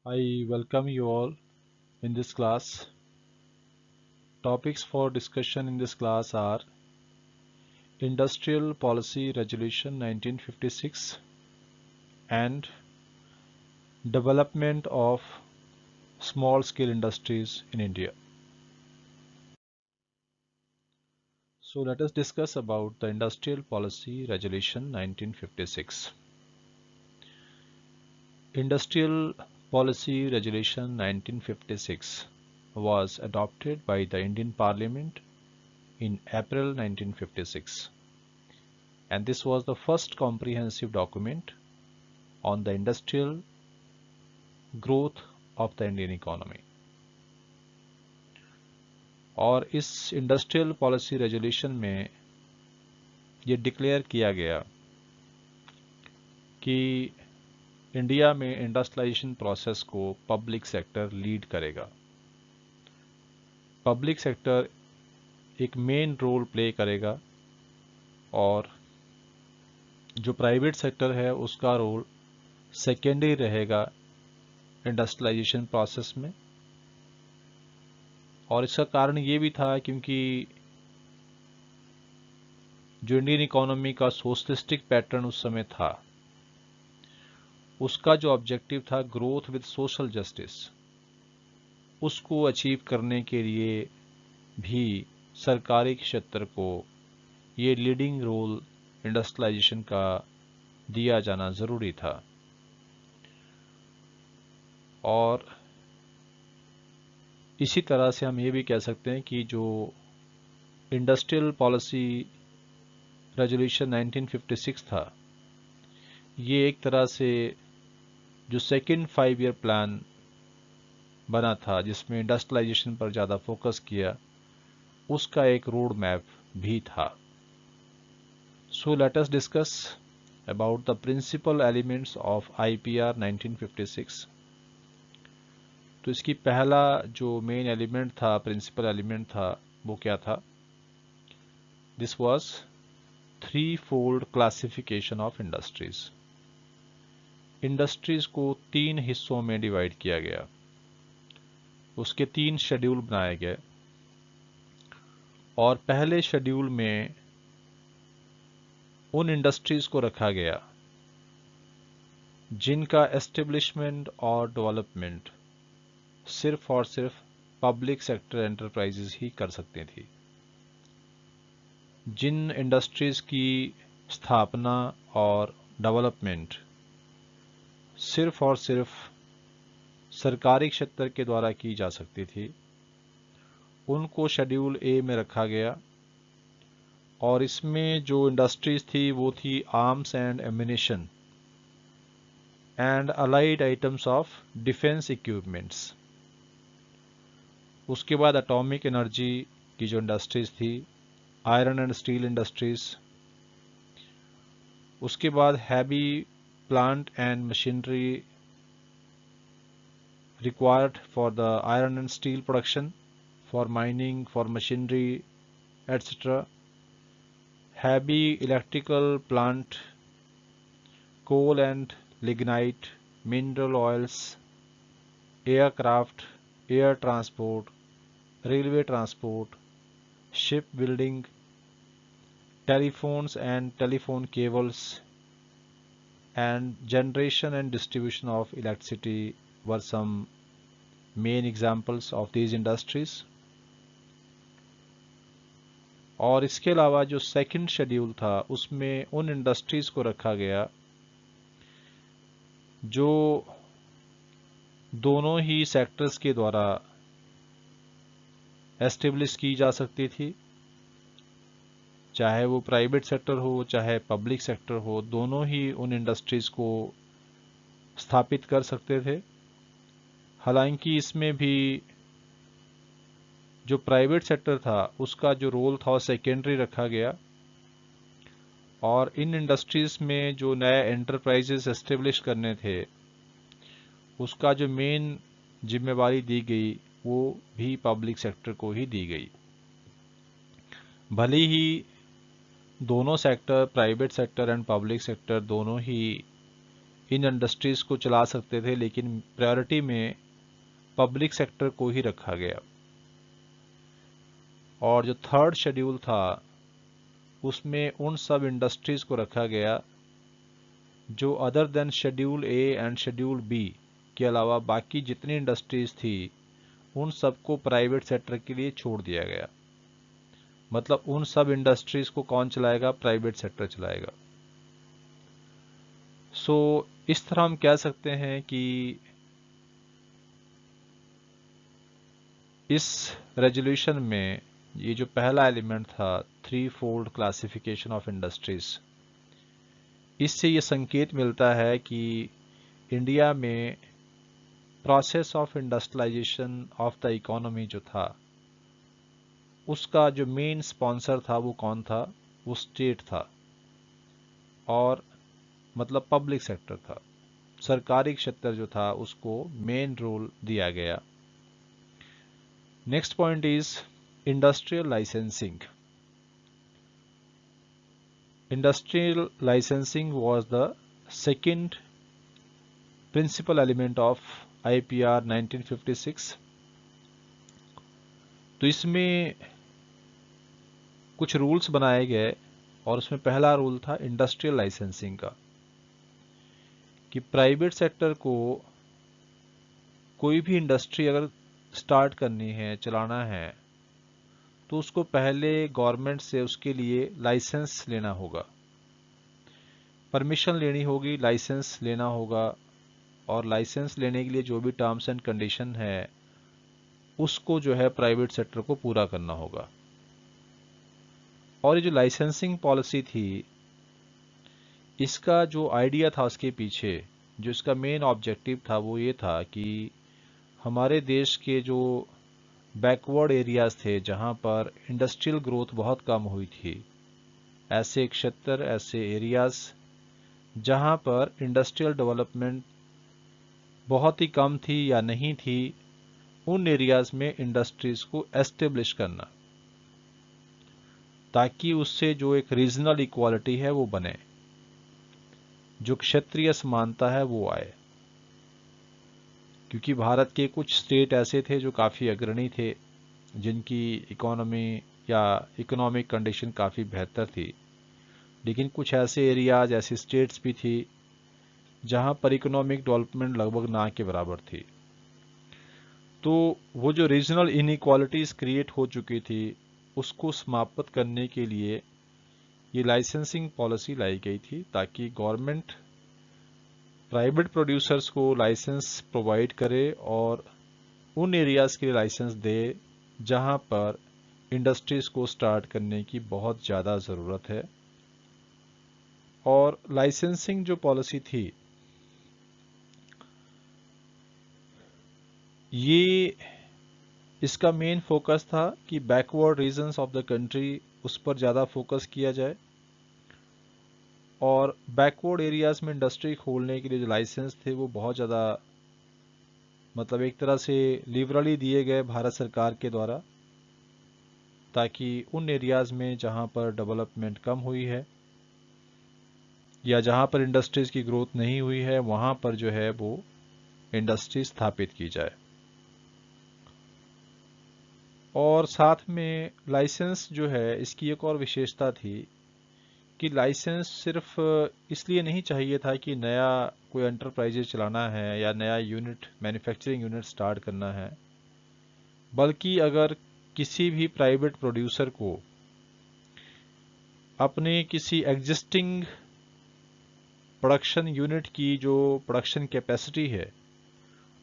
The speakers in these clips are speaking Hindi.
I welcome you all in this class. Topics for discussion in this class are Industrial Policy Resolution 1956 and Development of Small Scale Industries in India. So let us discuss about the Industrial Policy Resolution 1956. Industrial Policy Resolution 1956 was adopted by the Indian Parliament in April 1956, and this was the first comprehensive document on the industrial growth of the Indian economy. और इस इंडस्ट्रियल पॉलिसी रेजोल्यूशन में ये डिक्लेयर किया गया कि इंडिया में इंडस्ट्रियलाइजेशन प्रोसेस को पब्लिक सेक्टर लीड करेगा। पब्लिक सेक्टर एक मेन रोल प्ले करेगा और जो प्राइवेट सेक्टर है उसका रोल सेकेंडरी रहेगा इंडस्ट्रियलाइजेशन प्रोसेस में। और इसका कारण ये भी था क्योंकि जो इंडियन इकोनॉमी का सोशलिस्टिक पैटर्न उस समय था, उसका जो ऑब्जेक्टिव था ग्रोथ विद सोशल जस्टिस, उसको अचीव करने के लिए भी सरकारी क्षेत्र को ये लीडिंग रोल इंडस्ट्रियलाइजेशन का दिया जाना ज़रूरी था। और इसी तरह से हम ये भी कह सकते हैं कि जो इंडस्ट्रियल पॉलिसी रेजोल्यूशन 1956 था, ये एक तरह से जो सेकंड 5 ईयर प्लान बना था जिसमें इंडस्ट्रियलाइजेशन पर ज़्यादा फोकस किया, उसका एक रोड मैप भी था। So let us discuss about the principle elements of IPR 1956। तो इसकी पहला जो मेन एलिमेंट था, प्रिंसिपल एलिमेंट था, वो क्या था? This was three fold classification of industries. Industries को 3 हिस्सों में डिवाइड किया गया, उसके 3 शेड्यूल बनाए गए। और पहले शेड्यूल में उन इंडस्ट्रीज को रखा गया जिनका एस्टेब्लिशमेंट और डेवलपमेंट सिर्फ और सिर्फ पब्लिक सेक्टर एंटरप्राइजेस ही कर सकती थी। जिन इंडस्ट्रीज की स्थापना और डेवलपमेंट सिर्फ और सिर्फ सरकारी क्षेत्र के द्वारा की जा सकती थी, उनको शेड्यूल ए में रखा गया। और इसमें जो इंडस्ट्रीज थी वो थी arms and ammunition and allied items of defence equipments. उसके बाद एटॉमिक एनर्जी की जो इंडस्ट्रीज थी, आयरन एंड स्टील इंडस्ट्रीज। उसके बाद heavy plant and machinery required for the iron and steel production, for mining, for machinery, etc. Heavy electrical plant, coal and lignite, mineral oils, aircraft, air transport, railway transport, shipbuilding, telephones and telephone cables, and generation and distribution of electricity were some main examples of these industries. और इसके अलावा जो सेकंड शेड्यूल था उसमें उन इंडस्ट्रीज को रखा गया जो दोनों ही सेक्टर्स के द्वारा एस्टेब्लिश की जा सकती थी, चाहे वो प्राइवेट सेक्टर हो चाहे पब्लिक सेक्टर हो, दोनों ही उन इंडस्ट्रीज को स्थापित कर सकते थे। हालांकि इसमें भी जो प्राइवेट सेक्टर था उसका जो रोल था सेकेंडरी रखा गया। और इन इंडस्ट्रीज में जो नए एंटरप्राइजेस एस्टेब्लिश करने थे उसका जो मेन जिम्मेवारी दी गई वो भी पब्लिक सेक्टर को ही दी गई। भले ही दोनों sector, private sector and public sector, दोनों ही इन इंडस्ट्रीज को चला सकते थे, लेकिन प्रायोरिटी में पब्लिक सेक्टर को ही रखा गया। और जो थर्ड शेड्यूल था उसमें उन सब इंडस्ट्रीज को रखा गया जो other than schedule A and schedule B के अलावा बाकी जितनी इंडस्ट्रीज थी उन सबको प्राइवेट सेक्टर के लिए छोड़ दिया गया। मतलब उन सब इंडस्ट्रीज को कौन चलाएगा? प्राइवेट सेक्टर चलाएगा। सो इस तरह हम कह सकते हैं कि इस रेजोल्यूशन में ये जो पहला एलिमेंट था, three fold classification of industries, इससे ये संकेत मिलता है कि इंडिया में process of industrialization of the economy जो था उसका जो मेन स्पॉन्सर था वो कौन था? वो स्टेट था, और मतलब पब्लिक सेक्टर था। सरकारी क्षेत्र जो था उसको मेन रोल दिया गया। Next point is industrial licensing. Industrial licensing was the second principle element of IPR 1956। तो इसमें कुछ रूल्स बनाए गए और उसमें पहला रूल था इंडस्ट्रियल लाइसेंसिंग का, कि प्राइवेट सेक्टर को कोई भी इंडस्ट्री अगर स्टार्ट करनी है, चलाना है, तो उसको पहले गवर्नमेंट से उसके लिए लाइसेंस लेना होगा, परमिशन लेनी होगी, लाइसेंस लेना होगा। और लाइसेंस लेने के लिए जो भी टर्म्स एंड कंडीशन है उसको जो है प्राइवेट सेक्टर को पूरा करना होगा। और ये जो लाइसेंसिंग पॉलिसी थी, इसका जो आइडिया था उसके पीछे, जो इसका मेन ऑब्जेक्टिव था वो ये था कि हमारे देश के जो बैकवर्ड एरियाज थे जहाँ पर इंडस्ट्रियल ग्रोथ बहुत कम हुई थी, ऐसे क्षेत्र, ऐसे एरियाज जहाँ पर इंडस्ट्रियल डेवलपमेंट बहुत ही कम थी या नहीं थी, उन एरियाज में इंडस्ट्रीज को एस्टेब्लिश करना, ताकि उससे जो एक रीजनल इक्वालिटी है वो बने, जो क्षेत्रीय समानता है वो आए। क्योंकि भारत के कुछ स्टेट ऐसे थे जो काफ़ी अग्रणी थे, जिनकी इकोनॉमी या इकोनॉमिक कंडीशन काफ़ी बेहतर थी, लेकिन कुछ ऐसे एरियाज, ऐसी स्टेट्स भी थी जहां पर इकोनॉमिक डेवलपमेंट लगभग ना के बराबर थी। तो वो जो रीजनल इनइक्वालिटीज क्रिएट हो चुकी थी उसको समाप्त करने के लिए ये लाइसेंसिंग पॉलिसी लाई गई थी, ताकि गवर्नमेंट प्राइवेट प्रोड्यूसर्स को लाइसेंस प्रोवाइड करे और उन एरियाज के लिए लाइसेंस दे जहां पर इंडस्ट्रीज को स्टार्ट करने की बहुत ज़्यादा ज़रूरत है। और लाइसेंसिंग जो पॉलिसी थी ये, इसका मेन फोकस था कि backward regions of the country, उस पर ज़्यादा फोकस किया जाए। और बैकवर्ड एरियाज में इंडस्ट्री खोलने के लिए जो लाइसेंस थे वो बहुत ज़्यादा, मतलब एक तरह से लिबरली दिए गए भारत सरकार के द्वारा, ताकि उन एरियाज में जहां पर डेवलपमेंट कम हुई है या जहां पर इंडस्ट्रीज की ग्रोथ नहीं हुई है वहां पर जो है वो इंडस्ट्री स्थापित की जाए। और साथ में लाइसेंस जो है, इसकी एक और विशेषता थी कि लाइसेंस सिर्फ इसलिए नहीं चाहिए था कि नया कोई एंटरप्राइजेज चलाना है या नया यूनिट, मैन्युफैक्चरिंग यूनिट स्टार्ट करना है, बल्कि अगर किसी भी प्राइवेट प्रोड्यूसर को अपने किसी एग्जिस्टिंग प्रोडक्शन यूनिट की जो प्रोडक्शन कैपेसिटी है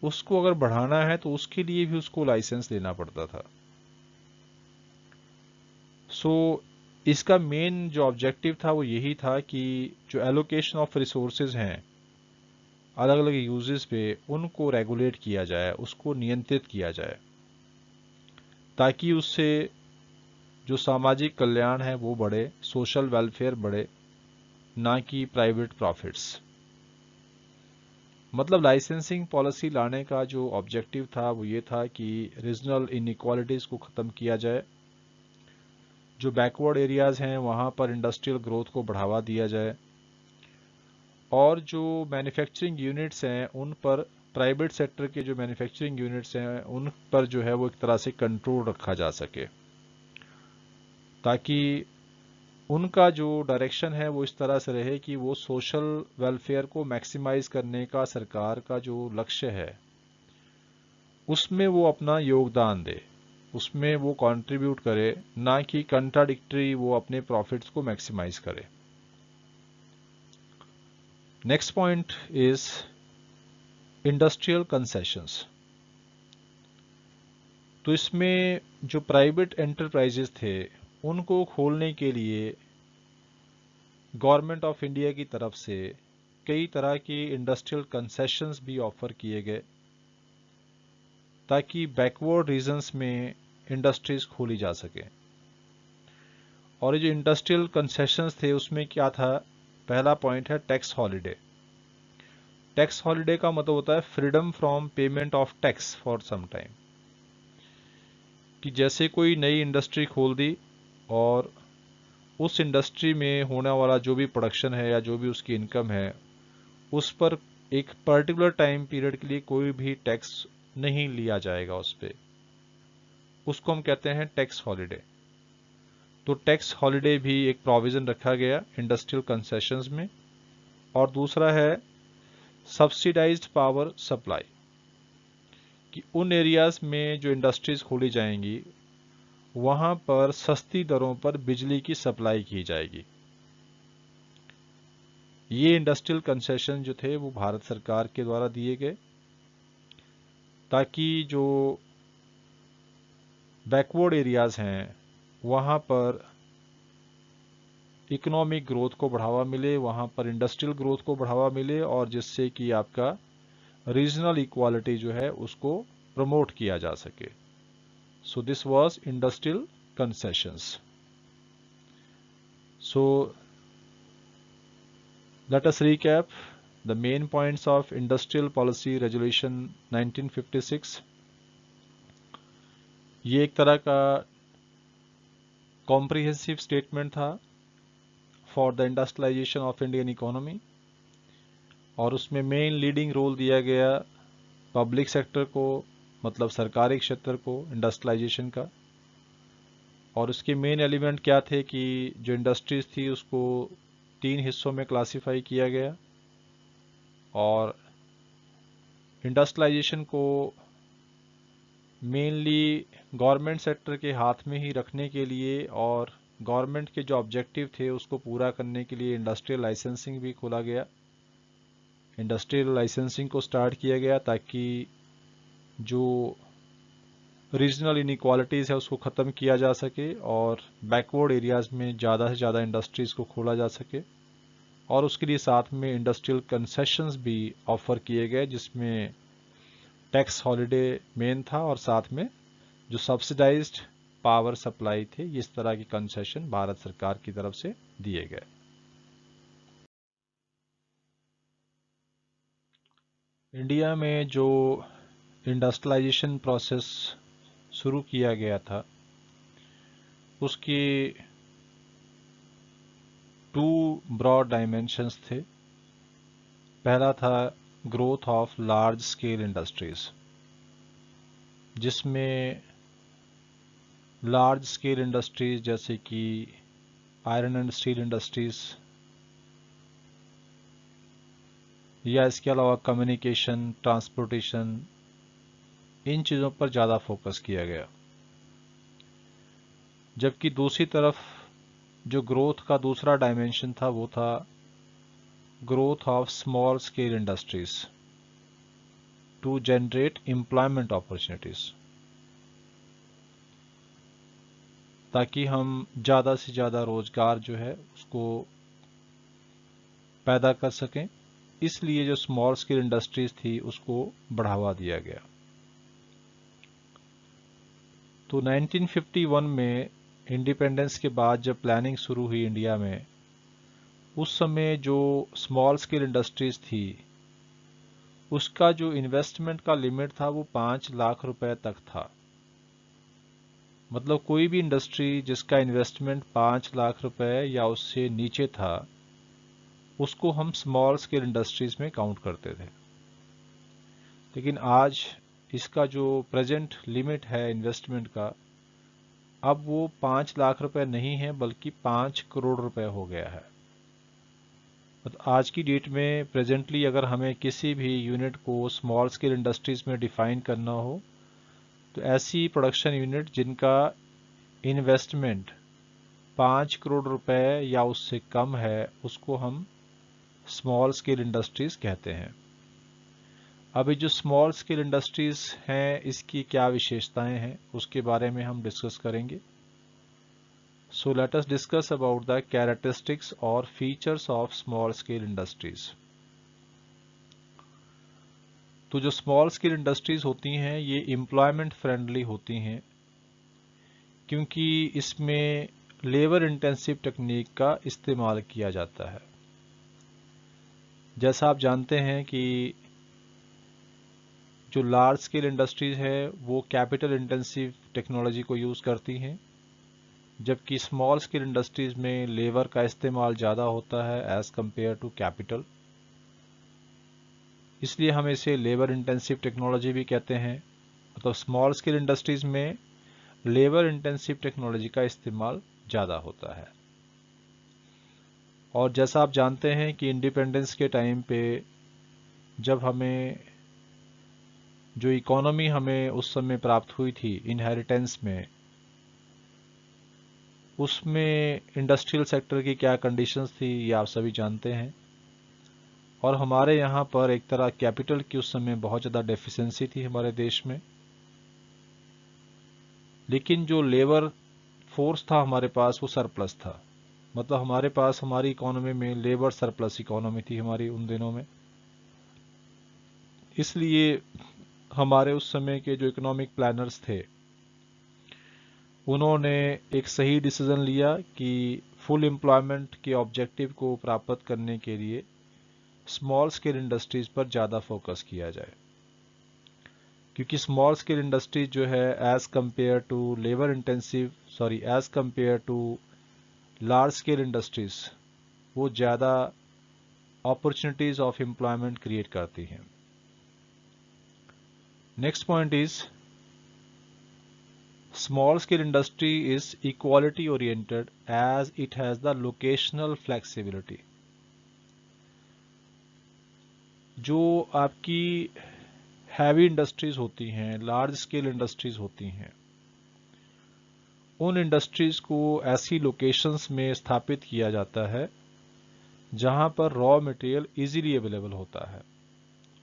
उसको अगर बढ़ाना है तो उसके लिए भी उसको लाइसेंस लेना पड़ता था। सो इसका मेन जो ऑब्जेक्टिव था वो यही था कि जो एलोकेशन ऑफ रिसोर्सेज हैं अलग अलग यूजेस पे, उनको रेगुलेट किया जाए, उसको नियंत्रित किया जाए, ताकि उससे जो सामाजिक कल्याण है वो बढ़े, सोशल वेलफेयर बढ़े, ना कि प्राइवेट प्रॉफिट्स। मतलब लाइसेंसिंग पॉलिसी लाने का जो ऑब्जेक्टिव था वो ये था कि रीजनल इनइक्वालिटीज़ को ख़त्म किया जाए, जो बैकवर्ड एरियाज़ हैं वहाँ पर इंडस्ट्रियल ग्रोथ को बढ़ावा दिया जाए, और जो मैन्युफैक्चरिंग यूनिट्स हैं उन पर, प्राइवेट सेक्टर के जो मैन्युफैक्चरिंग यूनिट्स हैं उन पर जो है वो एक तरह से कंट्रोल रखा जा सके, ताकि उनका जो डायरेक्शन है वो इस तरह से रहे कि वो सोशल वेलफेयर को मैक्सिमाइज करने का सरकार का जो लक्ष्य है उसमें वो अपना योगदान दे, उसमें वो कंट्रीब्यूट करे, ना कि कंट्राडिक्टरी वो अपने प्रॉफिट्स को मैक्सिमाइज करे। Next point is industrial concessions. तो इसमें जो प्राइवेट एंटरप्राइजेस थे उनको खोलने के लिए गवर्नमेंट ऑफ इंडिया की तरफ से कई तरह की इंडस्ट्रियल कंसेशंस भी ऑफर किए गए, ताकि बैकवर्ड रीजन्स में इंडस्ट्रीज खोली जा सके। और ये जो इंडस्ट्रियल कंसेशंस थे उसमें क्या था, पहला पॉइंट है टैक्स हॉलिडे। टैक्स हॉलिडे का मतलब होता है freedom from payment of tax for some time, कि जैसे कोई नई इंडस्ट्री खोल दी और उस इंडस्ट्री में होने वाला जो भी प्रोडक्शन है या जो भी उसकी इनकम है उस पर एक पर्टिकुलर टाइम पीरियड के लिए कोई भी टैक्स नहीं लिया जाएगा उस पर, उसको हम कहते हैं टैक्स हॉलिडे। तो टैक्स हॉलिडे भी एक प्रोविजन रखा गया इंडस्ट्रियल कंसेशंस में। और दूसरा है सब्सिडाइज्ड पावर सप्लाई, कि उन एरियाज में जो इंडस्ट्रीज खोली जाएंगी वहां पर सस्ती दरों पर बिजली की सप्लाई की जाएगी। ये इंडस्ट्रियल कंसेशन जो थे वो भारत सरकार के द्वारा दिए गए, ताकि जो बैकवर्ड एरियाज हैं वहाँ पर इकोनॉमिक ग्रोथ को बढ़ावा मिले, वहाँ पर इंडस्ट्रियल ग्रोथ को बढ़ावा मिले, और जिससे कि आपका रीजनल इक्वालिटी जो है उसको प्रमोट किया जा सके। So this was industrial concessions. So let us recap the main points of Industrial Policy Resolution 1956। ये एक तरह का कॉम्प्रिहेंसिव स्टेटमेंट था for the industrialization of Indian economy, और उसमें मेन लीडिंग रोल दिया गया पब्लिक सेक्टर को, मतलब सरकारी क्षेत्र को इंडस्ट्रियलाइजेशन का। और उसके मेन एलिमेंट क्या थे कि जो इंडस्ट्रीज थी उसको 3 हिस्सों में क्लासिफाई किया गया, और इंडस्ट्रियलाइजेशन को मेनली गवर्नमेंट सेक्टर के हाथ में ही रखने के लिए और गवर्नमेंट के जो ऑब्जेक्टिव थे उसको पूरा करने के लिए इंडस्ट्रियल लाइसेंसिंग भी खोला गया, इंडस्ट्रियल लाइसेंसिंग को स्टार्ट किया गया, ताकि जो रीजनल इनइक्वालिटीज़ है उसको ख़त्म किया जा सके और बैकवर्ड एरियाज़ में ज़्यादा से ज़्यादा इंडस्ट्रीज़ को खोला जा सके। और उसके लिए साथ में इंडस्ट्रियल कंसेशंस भी ऑफ़र किए गए, जिसमें टैक्स हॉलिडे मेन था, और साथ में जो सब्सिडाइज्ड पावर सप्लाई थे, इस तरह की कंसेशन भारत सरकार की तरफ से दिए गए। इंडिया में जो इंडस्ट्रियलाइजेशन प्रोसेस शुरू किया गया था उसकी 2 ब्रॉड डायमेंशंस थे। पहला था growth of large scale industries, जिसमें लार्ज स्केल इंडस्ट्रीज जैसे कि आयरन एंड स्टील इंडस्ट्रीज, या इसके अलावा कम्युनिकेशन, ट्रांसपोर्टेशन, इन चीज़ों पर ज़्यादा फोकस किया गया। जबकि दूसरी तरफ जो ग्रोथ का दूसरा डायमेंशन था वो था growth of small scale industries to generate employment opportunities, ताकि हम ज़्यादा से ज़्यादा रोजगार जो है उसको पैदा कर सकें। इसलिए जो स्मॉल स्केल इंडस्ट्रीज थी उसको बढ़ावा दिया गया। तो 1951 में इंडिपेंडेंस के बाद जब प्लानिंग शुरू हुई इंडिया में, उस समय जो स्मॉल स्केल इंडस्ट्रीज थी उसका जो इन्वेस्टमेंट का लिमिट था वो 5 लाख रुपए तक था। मतलब कोई भी इंडस्ट्री जिसका इन्वेस्टमेंट 5 लाख रुपए या उससे नीचे था उसको हम स्मॉल स्केल इंडस्ट्रीज में काउंट करते थे। लेकिन आज इसका जो प्रेजेंट लिमिट है इन्वेस्टमेंट का, अब वो 5 लाख रुपए नहीं है बल्कि 5 करोड़ रुपए हो गया है। तो आज की डेट में प्रेजेंटली अगर हमें किसी भी यूनिट को स्मॉल स्केल इंडस्ट्रीज में डिफाइन करना हो, तो ऐसी प्रोडक्शन यूनिट जिनका इन्वेस्टमेंट 5 करोड़ रुपए या उससे कम है, उसको हम स्मॉल स्केल इंडस्ट्रीज कहते हैं। अभी जो स्मॉल स्केल इंडस्ट्रीज हैं, इसकी क्या विशेषताएं हैं, उसके बारे में हम डिस्कस करेंगे। So let us discuss about the characteristics or features of small scale industries. तो जो स्मॉल स्केल इंडस्ट्रीज होती हैं ये एम्प्लॉयमेंट फ्रेंडली होती हैं, क्योंकि इसमें लेबर इंटेंसिव टेक्निक का इस्तेमाल किया जाता है। जैसा आप जानते हैं कि जो लार्ज स्केल इंडस्ट्रीज है वो कैपिटल इंटेंसिव टेक्नोलॉजी को यूज़ करती हैं, जबकि स्मॉल स्केल इंडस्ट्रीज में लेबर का इस्तेमाल ज़्यादा होता है एज कंपेयर टू कैपिटल, इसलिए हम इसे लेबर इंटेंसिव टेक्नोलॉजी भी कहते हैं। मतलब स्मॉल स्केल इंडस्ट्रीज में लेबर इंटेंसिव टेक्नोलॉजी का इस्तेमाल ज़्यादा होता है। और जैसा आप जानते हैं कि इंडिपेंडेंस के टाइम पे जब हमें जो इकोनॉमी हमें उस समय प्राप्त हुई थी इनहेरिटेंस में, उसमें इंडस्ट्रियल सेक्टर की क्या कंडीशंस थी ये आप सभी जानते हैं। और हमारे यहाँ पर एक तरह कैपिटल की उस समय बहुत ज़्यादा डेफिशिएंसी थी हमारे देश में, लेकिन जो लेबर फोर्स था हमारे पास वो सरप्लस था। मतलब हमारे पास हमारी इकोनॉमी में लेबर सरप्लस इकोनॉमी थी हमारी उन दिनों में। इसलिए हमारे उस समय के जो इकोनॉमिक प्लानर्स थे उन्होंने एक सही डिसीजन लिया कि फुल एम्प्लॉयमेंट के ऑब्जेक्टिव को प्राप्त करने के लिए स्मॉल स्केल इंडस्ट्रीज पर ज़्यादा फोकस किया जाए, क्योंकि स्मॉल स्केल इंडस्ट्रीज जो है as compare to as compare to large scale industries वो ज़्यादा अपॉर्चुनिटीज ऑफ एम्प्लॉयमेंट क्रिएट करती हैं। Next point is small scale industry is equality oriented as it has the locational flexibility. जो आपकी हैवी इंडस्ट्रीज होती हैं, लार्ज स्केल इंडस्ट्रीज होती हैं, उन इंडस्ट्रीज को ऐसी लोकेशंस में स्थापित किया जाता है जहां पर रॉ मटेरियल इजीली अवेलेबल होता है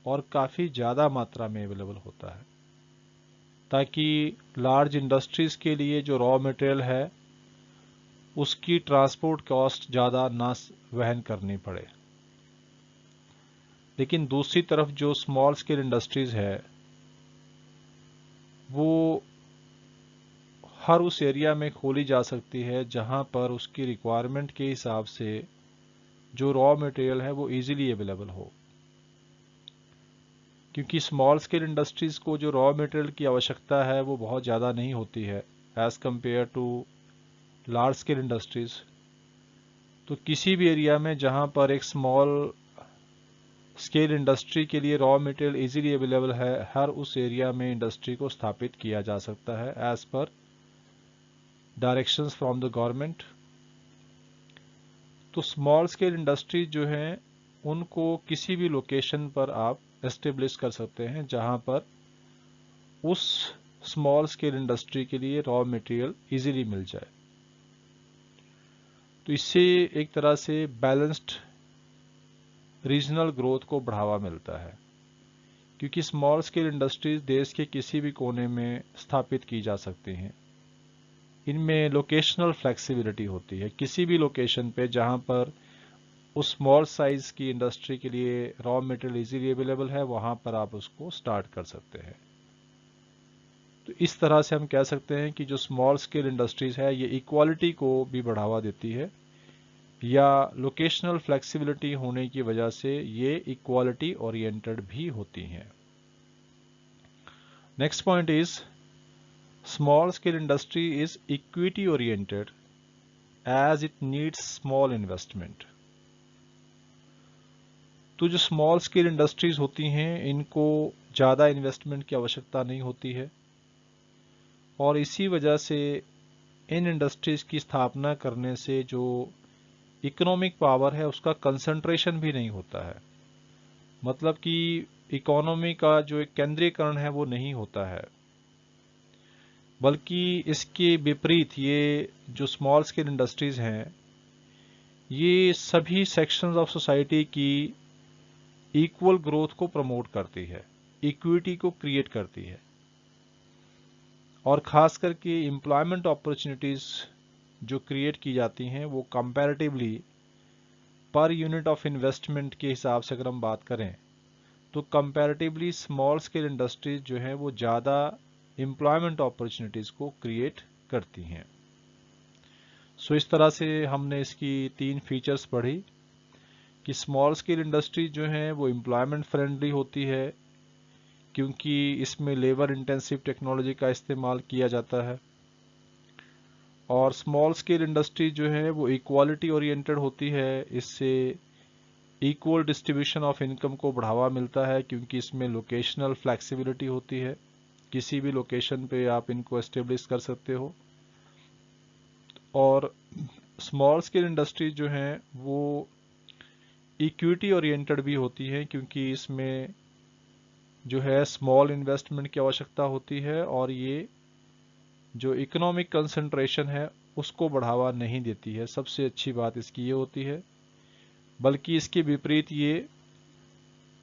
और काफ़ी ज़्यादा मात्रा में अवेलेबल होता है, ताकि लार्ज इंडस्ट्रीज के लिए जो रॉ मटेरियल है उसकी ट्रांसपोर्ट कॉस्ट ज़्यादा ना वहन करनी पड़े। लेकिन दूसरी तरफ जो स्मॉल स्केल इंडस्ट्रीज है वो हर उस एरिया में खोली जा सकती है जहां पर उसकी रिक्वायरमेंट के हिसाब से जो रॉ मटेरियल है वो इजीली अवेलेबल हो, क्योंकि स्मॉल स्केल इंडस्ट्रीज को जो रॉ मटेरियल की आवश्यकता है वो बहुत ज़्यादा नहीं होती है as compare to large scale industries. तो किसी भी एरिया में जहां पर एक स्मॉल स्केल इंडस्ट्री के लिए रॉ मटेरियल इजीली अवेलेबल है, हर उस एरिया में इंडस्ट्री को स्थापित किया जा सकता है as per directions from the government. तो स्मॉल स्केल इंडस्ट्री जो हैं उनको किसी भी लोकेशन पर आप एस्टेब्लिश कर सकते हैं जहां पर उस स्मॉल स्केल इंडस्ट्री के लिए रॉ मटेरियल इजीली मिल जाए। तो इससे एक तरह से बैलेंस्ड रीजनल ग्रोथ को बढ़ावा मिलता है, क्योंकि स्मॉल स्केल इंडस्ट्रीज देश के किसी भी कोने में स्थापित की जा सकती हैं। इनमें लोकेशनल फ्लेक्सिबिलिटी होती है, किसी भी लोकेशन पे जहां पर उस स्मॉल साइज की इंडस्ट्री के लिए रॉ मटेरियल इजीली अवेलेबल है वहां पर आप उसको स्टार्ट कर सकते हैं। तो इस तरह से हम कह सकते हैं कि जो स्मॉल स्केल इंडस्ट्रीज है ये इक्वालिटी को भी बढ़ावा देती है, या लोकेशनल फ्लेक्सिबिलिटी होने की वजह से ये इक्वालिटी ओरिएंटेड भी होती हैं। Next point is small scale industry is equity oriented as it needs small investment. तो जो स्मॉल स्केल इंडस्ट्रीज होती हैं इनको ज़्यादा इन्वेस्टमेंट की आवश्यकता नहीं होती है, और इसी वजह से इन इंडस्ट्रीज की स्थापना करने से जो इकोनॉमिक पावर है उसका कंसंट्रेशन भी नहीं होता है। मतलब कि इकोनॉमी का जो एक केंद्रीकरण है वो नहीं होता है, बल्कि इसके विपरीत ये जो स्मॉल स्केल इंडस्ट्रीज हैं ये सभी सेक्शंस ऑफ सोसाइटी की इक्वल ग्रोथ को प्रमोट करती है, इक्विटी को क्रिएट करती है, और ख़ास करके एम्प्लॉयमेंट अपॉर्चुनिटीज़ जो क्रिएट की जाती हैं वो comparatively per unit of investment के हिसाब से अगर हम बात करें तो कंपैरेटिवली स्मॉल स्केल इंडस्ट्रीज जो हैं वो ज़्यादा एम्प्लॉयमेंट अपॉर्चुनिटीज़ को क्रिएट करती हैं। सो इस तरह से हमने इसकी 3 फीचर्स पढ़ी कि स्मॉल स्केल इंडस्ट्रीज जो हैं वो एम्प्लॉयमेंट फ्रेंडली होती है क्योंकि इसमें लेबर इंटेंसिव टेक्नोलॉजी का इस्तेमाल किया जाता है, और स्मॉल स्केल इंडस्ट्री जो है वो इक्वालिटी ओरिएंटेड होती है। इससे इक्वल डिस्ट्रीब्यूशन ऑफ इनकम को बढ़ावा मिलता है क्योंकि इसमें लोकेशनल फ्लेक्सिबिलिटी होती है, किसी भी लोकेशन पे आप इनको एस्टेब्लिश कर सकते हो। और स्मॉल स्केल इंडस्ट्री जो हैं वो इक्विटी ओरिएंटेड भी होती हैं क्योंकि इसमें जो है स्मॉल इन्वेस्टमेंट की आवश्यकता होती है, और ये जो इकोनॉमिक कंसंट्रेशन है उसको बढ़ावा नहीं देती है। सबसे अच्छी बात इसकी ये होती है, बल्कि इसके विपरीत ये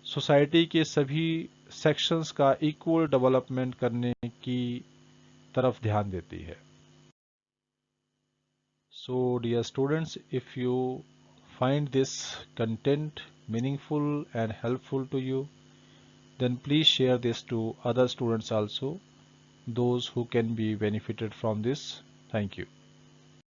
सोसाइटी के सभी सेक्शंस का इक्वल डेवलपमेंट करने की तरफ ध्यान देती है। So dear students, if you find this content meaningful and helpful to you, then please share this to other students also, those who can be benefited from this. Thank you.